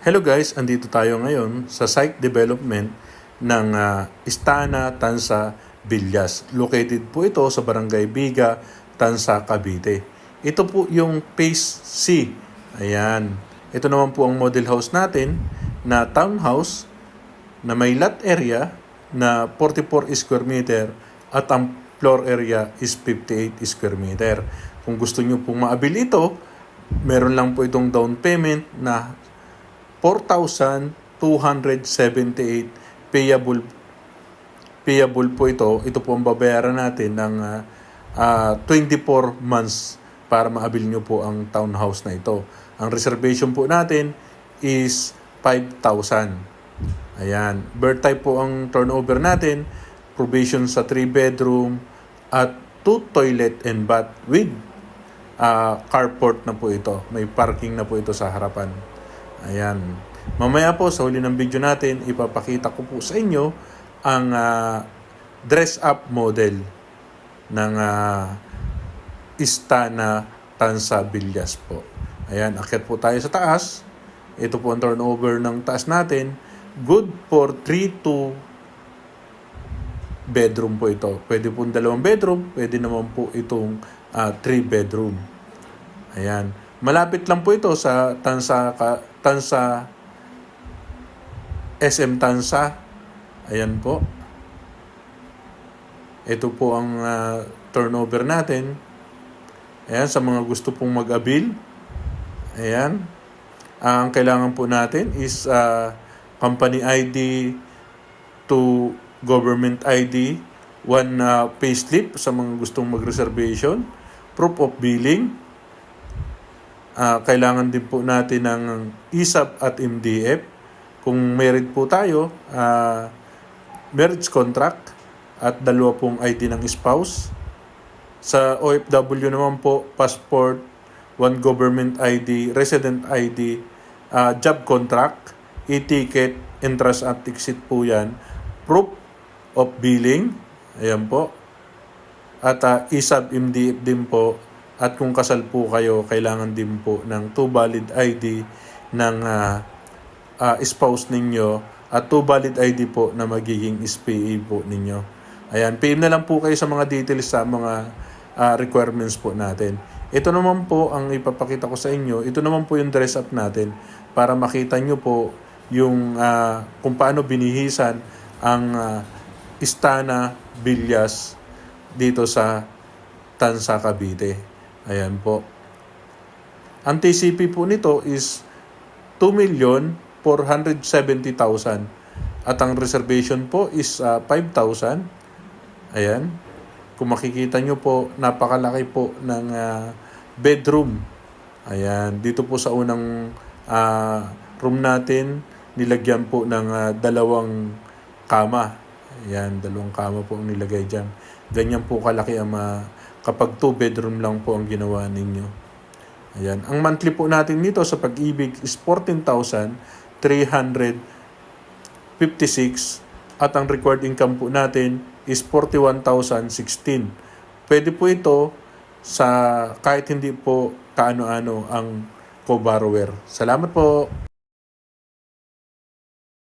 Hello guys, andito tayo ngayon sa site development ng Istana, Tansa, Villas. Located po ito sa Barangay Biga, Tansa, Cavite. Ito po yung Phase C. Ayan. Ito naman po ang model house natin na townhouse na may lot area na 44 square meter at ang floor area is 58 square meter. Kung gusto nyo pong maabil ito, meron lang po itong down payment na 4,278 payable po ito. Ito po ang babayaran natin ng 24 months para maabil nyo po ang townhouse na ito. Ang reservation po natin is 5,000. Ayan. Birth type po ang turnover natin. Provision sa 3 bedroom at 2 toilet and bath with carport na po ito. May parking na po ito sa harapan. Ayan. Mamaya po sa huli ng video natin, ipapakita ko po sa inyo ang dress-up model ng Istana, Tansa, Villas po. Ayan, akyat po tayo sa taas. Ito po ang turnover ng taas natin. Good for 3 to bedroom po ito. Pwede po 2 bedroom, pwede naman po itong 3 bedroom. Ayan. Malapit lang po ito sa Tansa SM Tansa. Ayan po. Ito po ang turnover natin. Ayan, sa mga gusto pong mag-abil. Ayan. Ang kailangan po natin is company ID to government ID, 1 payslip sa mga gustong mag-reservation, proof of billing. Kailangan din po natin ng ISAP at MDF. Kung married po tayo, marriage contract at 2 pong ID ng spouse. Sa OFW naman po, passport, 1 government ID, resident ID, job contract, e-ticket, entrance at exit po yan. Proof of billing, ayan po. At ISAP, MDF din po. At kung kasal po kayo, kailangan din po ng 2 valid ID ng spouse ninyo at 2 valid ID po na magiging SPA po ninyo. Ayan, PM na lang po kayo sa mga details sa mga requirements po natin. Ito naman po ang ipapakita ko sa inyo. Ito naman po yung dress up natin para makita nyo po yung kung paano binihisan ang Istana, Villas dito sa Tansa, Cavite. Ayan po. Ang TCP po nito is 2,470,000 at ang reservation po is 5,000. Ayan. Kung makikita nyo po, napakalaki po ng bedroom. Ayan. Dito po sa unang room natin, nilagyan po ng 2 kama. Ayan, 2 kama po ang nilagay dyan. Ganyan po kalaki ang kapag 2 bedroom lang po ang ginawa ninyo. Ayan. Ang monthly po natin nito sa Pag-ibig is 14,356 at ang required income po natin is 41,016. Pwede po ito sa kahit hindi po kaano-ano ang co-borrower. Salamat po!